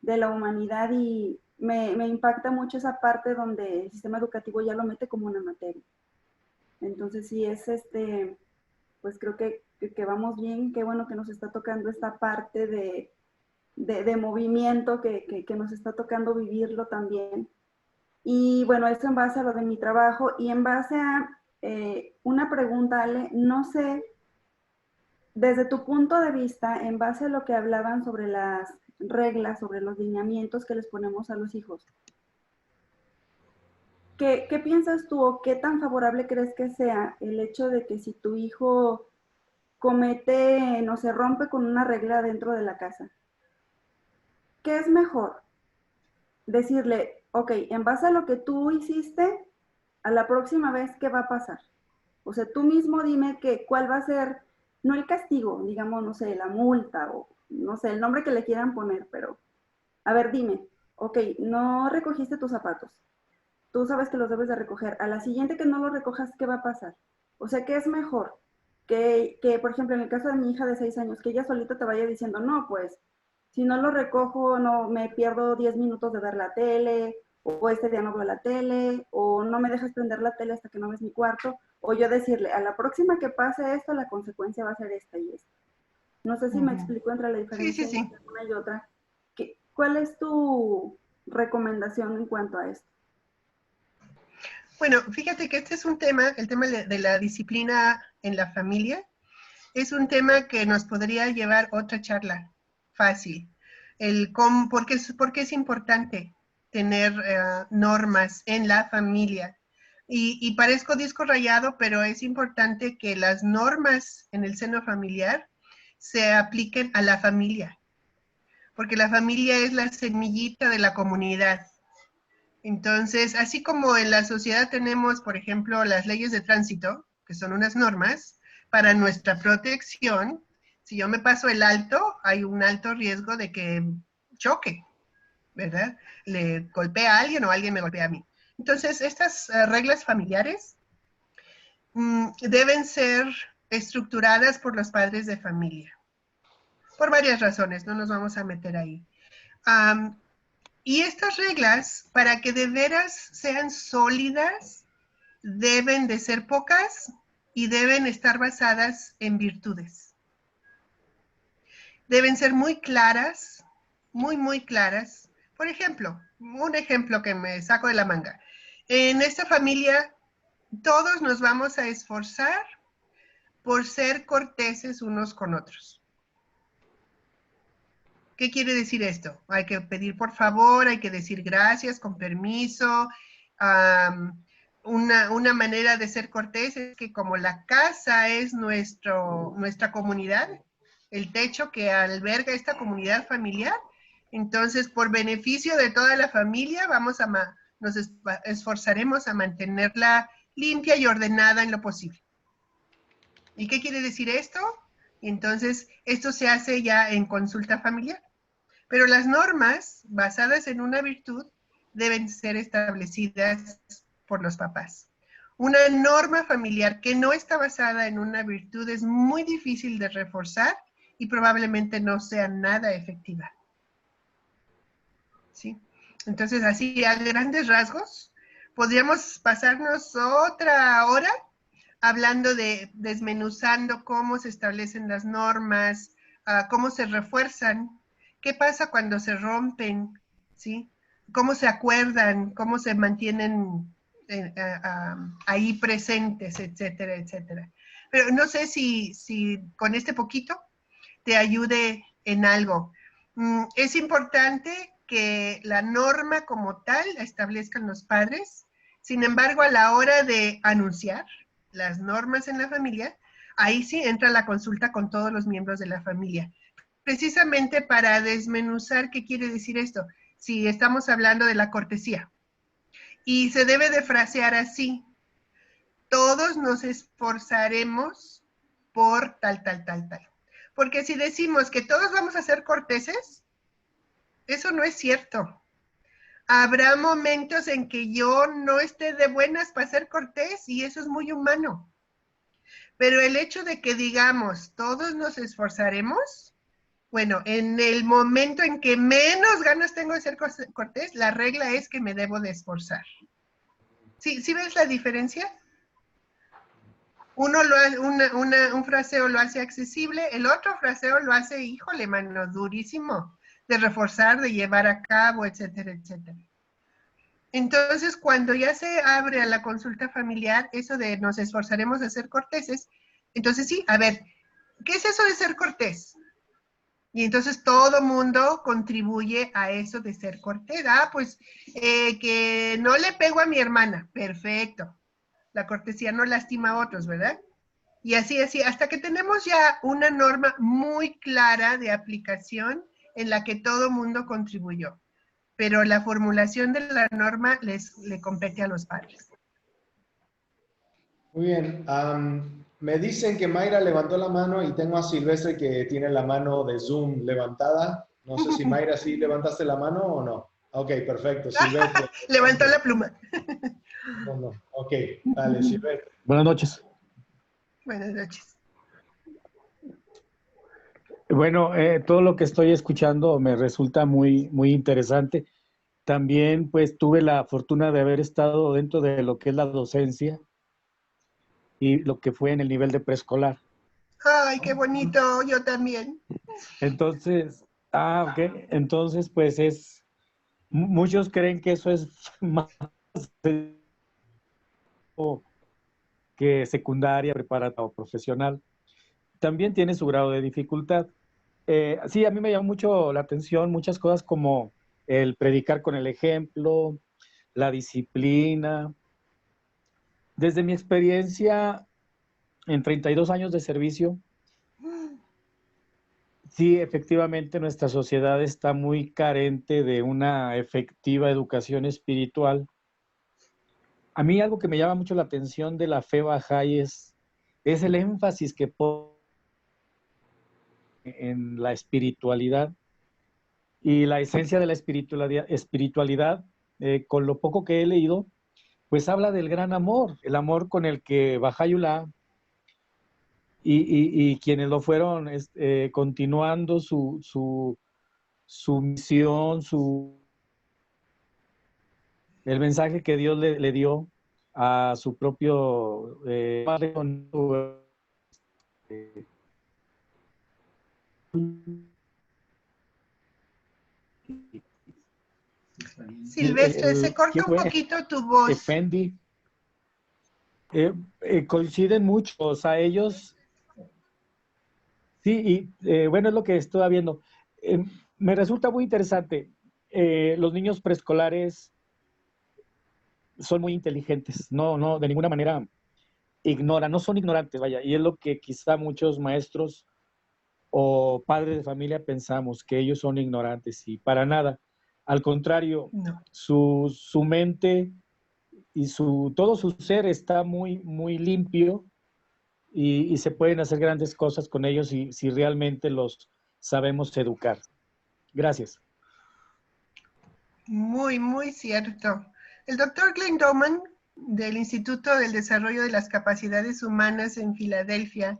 la humanidad, y me impacta mucho esa parte donde el sistema educativo ya lo mete como una materia. Entonces, sí, es pues creo que vamos bien, qué bueno que nos está tocando esta parte de movimiento, que nos está tocando vivirlo también. Y bueno, esto en base a lo de mi trabajo y en base a una pregunta, Ale, no sé, desde tu punto de vista, en base a lo que hablaban sobre las reglas, sobre los lineamientos que les ponemos a los hijos, ¿qué piensas tú o qué tan favorable crees que sea el hecho de que si tu hijo comete, no se rompe con una regla dentro de la casa, ¿qué es mejor? Decirle, ok, en base a lo que tú hiciste, a la próxima vez, ¿qué va a pasar? O sea, tú mismo dime cuál va a ser, no el castigo, digamos, no sé, la multa o no sé, el nombre que le quieran poner, pero a ver, dime, ok, no recogiste tus zapatos, tú sabes que los debes de recoger, a la siguiente que no los recojas, ¿qué va a pasar? O sea, ¿qué es mejor? Que por ejemplo, en el caso de mi hija de 6 años, que ella solita te vaya diciendo, no, pues, si no lo recojo, no me pierdo 10 minutos de ver la tele, o este día no veo la tele, o no me dejas prender la tele hasta que no ves mi cuarto, o yo decirle, a la próxima que pase esto, la consecuencia va a ser esta y esta. No sé si me explico entre la diferencia entre una y otra. ¿Cuál es tu recomendación en cuanto a esto? Bueno, fíjate que este es un tema, el tema de la disciplina en la familia, es un tema que nos podría llevar otra charla fácil. ¿Por qué es importante tener normas en la familia? Y parezco disco rayado, pero es importante que las normas en el seno familiar se apliquen a la familia, porque la familia es la semillita de la comunidad. Entonces, así como en la sociedad tenemos, por ejemplo, las leyes de tránsito, que son unas normas para nuestra protección, si yo me paso el alto, hay un alto riesgo de que choque, ¿verdad? Le golpee a alguien o alguien me golpea a mí. Entonces, estas reglas familiares deben ser estructuradas por los padres de familia, por varias razones, no nos vamos a meter ahí. Y estas reglas, para que de veras sean sólidas, deben de ser pocas y deben estar basadas en virtudes. Deben ser muy claras, muy claras. Por ejemplo, un ejemplo que me saco de la manga. En esta familia, todos nos vamos a esforzar por ser corteses unos con otros. ¿Qué quiere decir esto? Hay que pedir por favor, hay que decir gracias, con permiso. Una manera de ser cortés es que como la casa es nuestra comunidad, el techo que alberga esta comunidad familiar, entonces por beneficio de toda la familia nos esforzaremos a mantenerla limpia y ordenada en lo posible. ¿Y qué quiere decir esto? Entonces, esto se hace ya en consulta familiar. Pero las normas basadas en una virtud deben ser establecidas por los papás. Una norma familiar que no está basada en una virtud es muy difícil de reforzar y probablemente no sea nada efectiva. ¿Sí? Entonces, así a grandes rasgos, podríamos pasarnos otra hora hablando desmenuzando cómo se establecen las normas, cómo se refuerzan, qué pasa cuando se rompen, ¿sí? Cómo se acuerdan, cómo se mantienen ahí presentes, etcétera, etcétera. Pero no sé si con este poquito te ayude en algo. Es importante que la norma como tal la establezcan los padres. Sin embargo, a la hora de anunciar las normas en la familia, ahí sí entra la consulta con todos los miembros de la familia. Precisamente para desmenuzar qué quiere decir esto. Si estamos hablando de la cortesía. Y se debe de frasear así. Todos nos esforzaremos por tal, tal, tal, tal. Porque si decimos que todos vamos a ser corteses, eso no es cierto. Habrá momentos en que yo no esté de buenas para ser cortés y eso es muy humano. Pero el hecho de que digamos, todos nos esforzaremos, bueno, en el momento en que menos ganas tengo de ser cortés, la regla es que me debo de esforzar. ¿Sí ves la diferencia? Uno un fraseo lo hace accesible, el otro fraseo lo hace, híjole, mano, durísimo, de reforzar, de llevar a cabo, etcétera, etcétera. Entonces, cuando ya se abre a la consulta familiar, eso de nos esforzaremos de ser corteses, entonces sí, a ver, ¿qué es eso de ser cortés? Y entonces todo mundo contribuye a eso de ser cortés. Pues que no le pego a mi hermana, perfecto. La cortesía no lastima a otros, ¿verdad? Y así, hasta que tenemos ya una norma muy clara de aplicación en la que todo mundo contribuyó. Pero la formulación de la norma le compete a los padres. Muy bien. Me dicen que Mayra levantó la mano y tengo a Silvestre que tiene la mano de Zoom levantada. No sé si Mayra, ¿sí levantaste la mano o no? Ok, perfecto. Silvestre. Levantó la pluma. No. Ok, dale, Silvestre. Buenas noches. Buenas noches. Bueno, todo lo que estoy escuchando me resulta muy, muy interesante. También, pues, tuve la fortuna de haber estado dentro de lo que es la docencia y lo que fue en el nivel de preescolar. Ay, qué bonito, yo también. Entonces, ok. Entonces, pues muchos creen que eso es más que secundaria, preparatoria o profesional. También tiene su grado de dificultad. Sí, a mí me llama mucho la atención muchas cosas como el predicar con el ejemplo, la disciplina. Desde mi experiencia en 32 años de servicio, sí, efectivamente nuestra sociedad está muy carente de una efectiva educación espiritual. A mí algo que me llama mucho la atención de la fe Bahá'í es el énfasis que pone en la espiritualidad y la esencia de la espiritualidad, con lo poco que he leído, pues habla del gran amor, el amor con el que Baha'u'lláh y quienes lo fueron continuando su misión, el mensaje que Dios le dio a su propio padre. Silvestre, se corta un poquito tu voz. Effendi. Coinciden muchos a ellos. Sí, y bueno, es lo que estoy viendo. Me resulta muy interesante. Los niños preescolares son muy inteligentes, no, de ninguna manera ignoran, no son ignorantes, vaya, y es lo que quizá muchos maestros o padres de familia pensamos, que ellos son ignorantes, y para nada. Al contrario, no. su mente y todo su ser está muy, muy limpio y se pueden hacer grandes cosas con ellos si realmente los sabemos educar. Gracias. Muy, muy cierto. El doctor Glenn Doman, del Instituto del Desarrollo de las Capacidades Humanas en Filadelfia,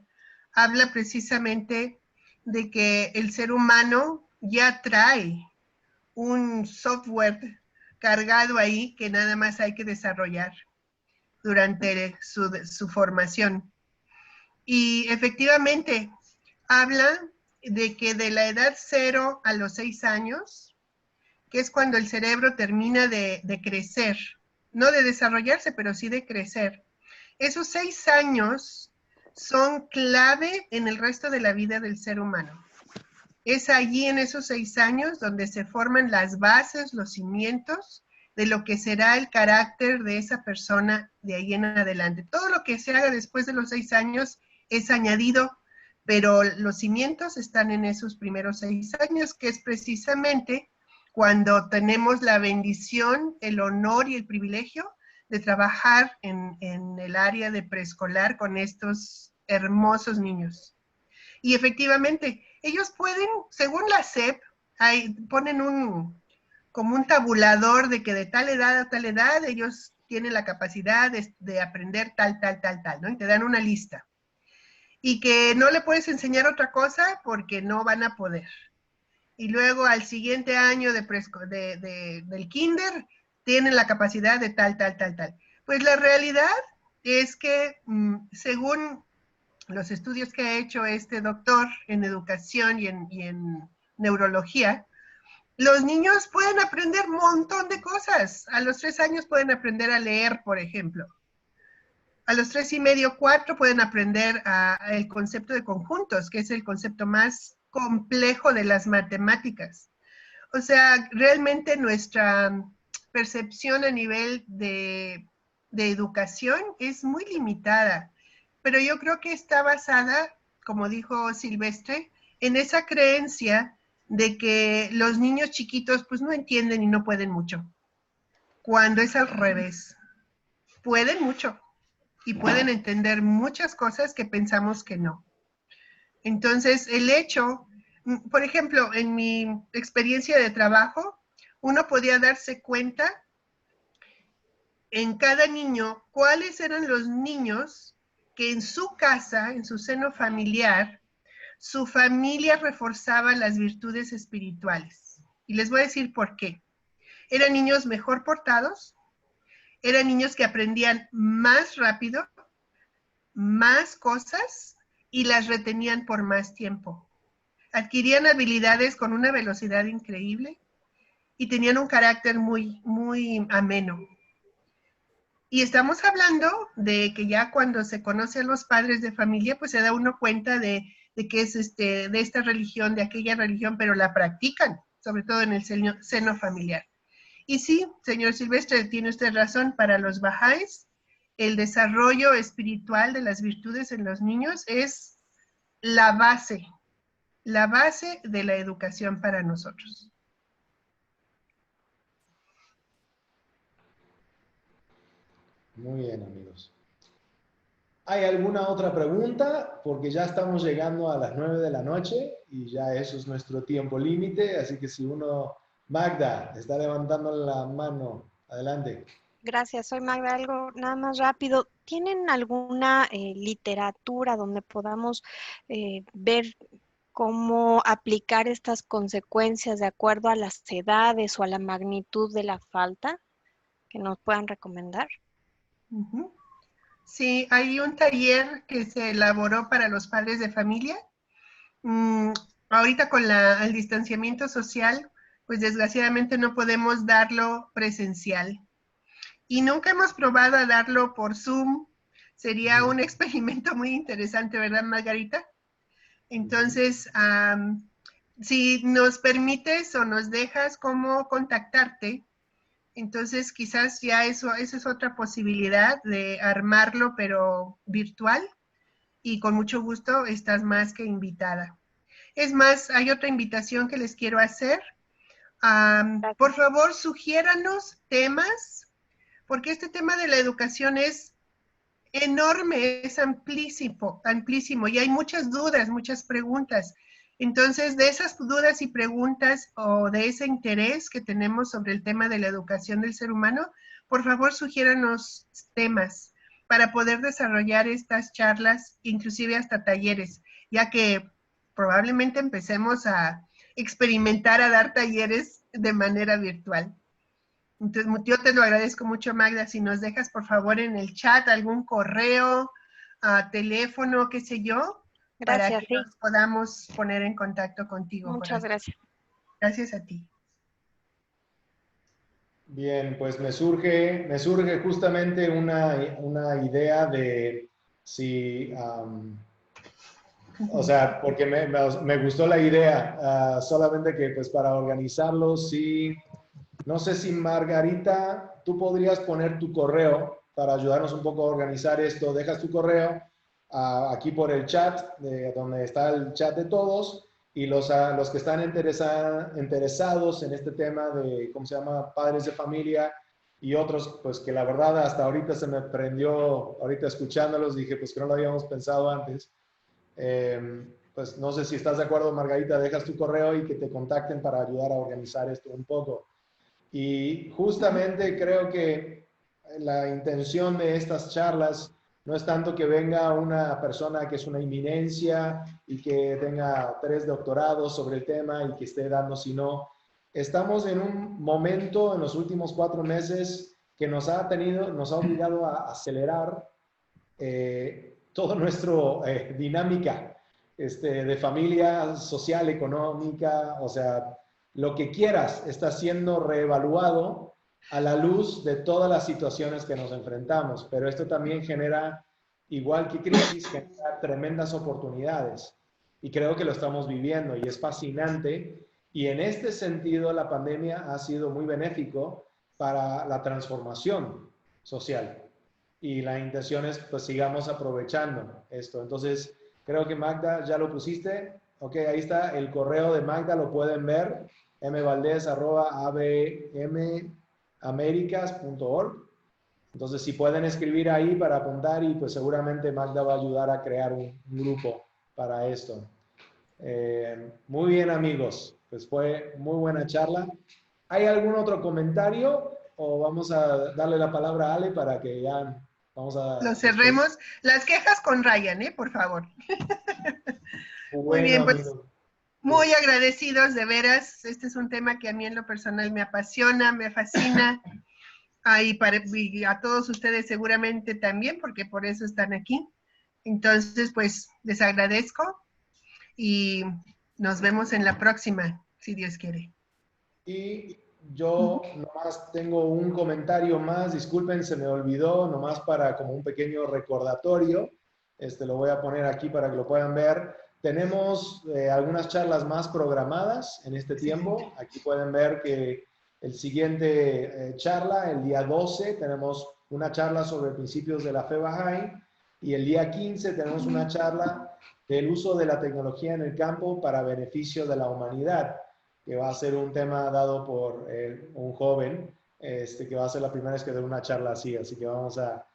habla precisamente de que el ser humano ya trae un software cargado ahí que nada más hay que desarrollar durante su formación. Y efectivamente habla de que de la edad 0 a los 6 años, que es cuando el cerebro termina de crecer, no de desarrollarse, pero sí de crecer, esos 6 años son clave en el resto de la vida del ser humano. Es allí en esos 6 años donde se forman las bases, los cimientos de lo que será el carácter de esa persona de ahí en adelante. Todo lo que se haga después de los 6 años es añadido, pero los cimientos están en esos primeros 6 años, que es precisamente cuando tenemos la bendición, el honor y el privilegio de trabajar en el área de preescolar con estos hermosos niños. Y efectivamente, ellos pueden, según la SEP, ponen como un tabulador de que de tal edad a tal edad ellos tienen la capacidad de aprender tal, ¿no? Y te dan una lista. Y que no le puedes enseñar otra cosa porque no van a poder. Y luego al siguiente año del kinder tienen la capacidad de tal. Pues la realidad es que según los estudios que ha hecho este doctor en educación y en neurología, los niños pueden aprender un montón de cosas. A los 3 años pueden aprender a leer, por ejemplo. A los 3 y medio, 4 pueden aprender el concepto de conjuntos, que es el concepto más complejo de las matemáticas. O sea, realmente nuestra percepción a nivel de educación es muy limitada, pero yo creo que está basada, como dijo Silvestre, en esa creencia de que los niños chiquitos pues no entienden y no pueden mucho, cuando es al revés. Pueden mucho y pueden entender muchas cosas que pensamos que no. Entonces, el hecho, por ejemplo, en mi experiencia de trabajo, uno podía darse cuenta en cada niño cuáles eran los niños que en su casa, en su seno familiar, su familia reforzaba las virtudes espirituales. Y les voy a decir por qué. Eran niños mejor portados, eran niños que aprendían más rápido, más cosas y las retenían por más tiempo. Adquirían habilidades con una velocidad increíble y tenían un carácter muy, muy ameno. Y estamos hablando de que ya cuando se conoce a los padres de familia, pues se da uno cuenta de que es de esta religión, de aquella religión, pero la practican, sobre todo en el seno familiar. Y sí, señor Silvestre, tiene usted razón, para los bahá'ís, el desarrollo espiritual de las virtudes en los niños es la base de la educación para nosotros. Muy bien, amigos. ¿Hay alguna otra pregunta? Porque ya estamos llegando a las 9 de la noche y ya eso es nuestro tiempo límite, así que si Magda está levantando la mano, adelante. Gracias, soy Magda. Algo nada más rápido. ¿Tienen alguna literatura donde podamos ver cómo aplicar estas consecuencias de acuerdo a las edades o a la magnitud de la falta que nos puedan recomendar? Uh-huh. Sí, hay un taller que se elaboró para los padres de familia. Ahorita con el distanciamiento social, pues desgraciadamente no podemos darlo presencial. Y nunca hemos probado a darlo por Zoom. Sería un experimento muy interesante, ¿verdad, Margarita? Entonces, si nos permites o nos dejas cómo contactarte, entonces quizás ya esa es otra posibilidad de armarlo, pero virtual, y con mucho gusto estás más que invitada. Es más, hay otra invitación que les quiero hacer. Por favor, sugiéranos temas, porque este tema de la educación es enorme, es amplísimo, y hay muchas dudas, muchas preguntas. Entonces, de esas dudas y preguntas o de ese interés que tenemos sobre el tema de la educación del ser humano, por favor, sugiéranos temas para poder desarrollar estas charlas, inclusive hasta talleres, ya que probablemente empecemos a experimentar a dar talleres de manera virtual. Entonces, yo te lo agradezco mucho, Magda, si nos dejas, por favor, en el chat algún correo, teléfono, qué sé yo, Gracias, para que nos podamos poner en contacto contigo. Muchas gracias. Gracias a ti. Bien, pues me surge justamente una idea de si, o sea, porque me gustó la idea, solamente que pues para organizarlo, sí, no sé si Margarita, tú podrías poner tu correo para ayudarnos un poco a organizar esto. Dejas tu correo aquí por el chat, donde está el chat de todos, y los que están interesados en este tema de, ¿cómo se llama?, padres de familia y otros, pues que la verdad hasta ahorita se me prendió, ahorita escuchándolos, dije pues que no lo habíamos pensado antes. Pues no sé si estás de acuerdo, Margarita, dejas tu correo y que te contacten para ayudar a organizar esto un poco. Y justamente creo que la intención de estas charlas no es tanto que venga una persona que es una eminencia y que tenga 3 doctorados sobre el tema y que esté dando, sino estamos en un momento en los últimos 4 meses que nos ha obligado a acelerar toda nuestra dinámica de familia, social, económica, o sea, lo que quieras está siendo reevaluado a la luz de todas las situaciones que nos enfrentamos, pero esto también genera, igual que crisis, genera tremendas oportunidades y creo que lo estamos viviendo y es fascinante y en este sentido la pandemia ha sido muy benéfico para la transformación social y la intención es pues sigamos aprovechando esto. Entonces creo que Magda ya lo pusiste, ok, ahí está el correo de Magda, lo pueden ver, mvaldez@abmamericas.org. Entonces, si pueden escribir ahí para apuntar y pues seguramente Magda va a ayudar a crear un grupo para esto. Muy bien, amigos. Pues fue muy buena charla. ¿Hay algún otro comentario o vamos a darle la palabra a Ale para que ya vamos a... Lo cerremos. Las quejas con Ryan, por favor. Muy bien, pues amigos. Muy agradecidos, de veras. Este es un tema que a mí en lo personal me apasiona, me fascina. Y a todos ustedes seguramente también, porque por eso están aquí. Entonces, pues, les agradezco y nos vemos en la próxima, si Dios quiere. Y yo nomás tengo un comentario más, disculpen, se me olvidó, nomás para como un pequeño recordatorio. Lo voy a poner aquí para que lo puedan ver. Tenemos algunas charlas más programadas en este tiempo. Aquí pueden ver que el siguiente charla, el día 12, tenemos una charla sobre principios de la fe Bahá'í y el día 15 tenemos una charla del uso de la tecnología en el campo para beneficio de la humanidad, que va a ser un tema dado por un joven, que va a ser la primera vez que dé una charla así que vamos a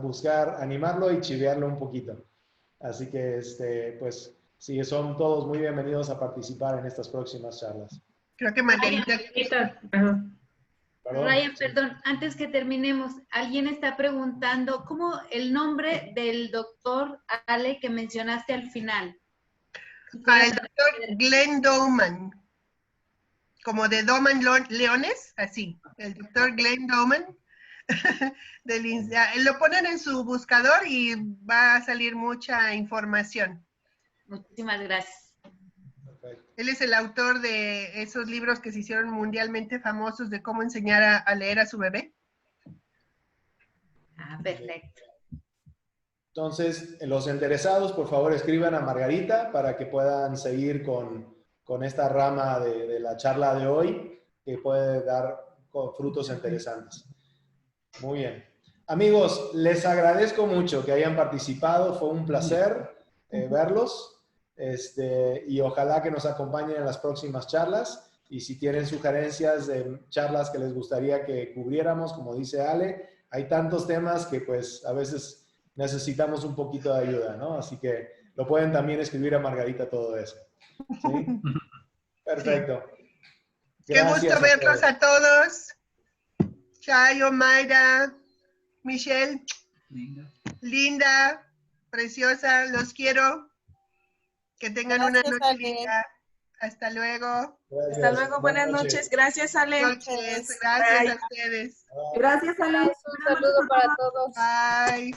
buscar animarlo y chivearlo un poquito. Así que, pues, sí, son todos muy bienvenidos a participar en estas próximas charlas. Creo que Margarita... Ryan, perdón, antes que terminemos, alguien está preguntando ¿cómo el nombre del doctor Ale que mencionaste al final? El doctor Glenn Dowman, como de Doman Leones, así, el doctor Glenn Dowman. Lo ponen en su buscador y va a salir mucha información. Muchísimas gracias. Él es el autor de esos libros que se hicieron mundialmente famosos de cómo enseñar a leer a su bebé. Perfecto. Entonces, los interesados, por favor, escriban a Margarita para que puedan seguir con esta rama de la charla de hoy, que puede dar frutos interesantes. Muy bien. Amigos, les agradezco mucho que hayan participado. Fue un placer verlos. Y ojalá que nos acompañen en las próximas charlas. Y si tienen sugerencias de charlas que les gustaría que cubriéramos, como dice Ale, hay tantos temas que pues a veces necesitamos un poquito de ayuda, ¿no? Así que lo pueden también escribir a Margarita todo eso. ¿Sí? Perfecto. Sí. Qué gusto verlos a todos. Chayo, Mayra, Michelle, Linda, preciosa, los quiero. Que tengan una noche linda. Hasta luego. Gracias. Hasta luego, buenas noches. Gracias, Ale. Gracias a ustedes. Gracias, Ale. Un saludo para todos. Bye.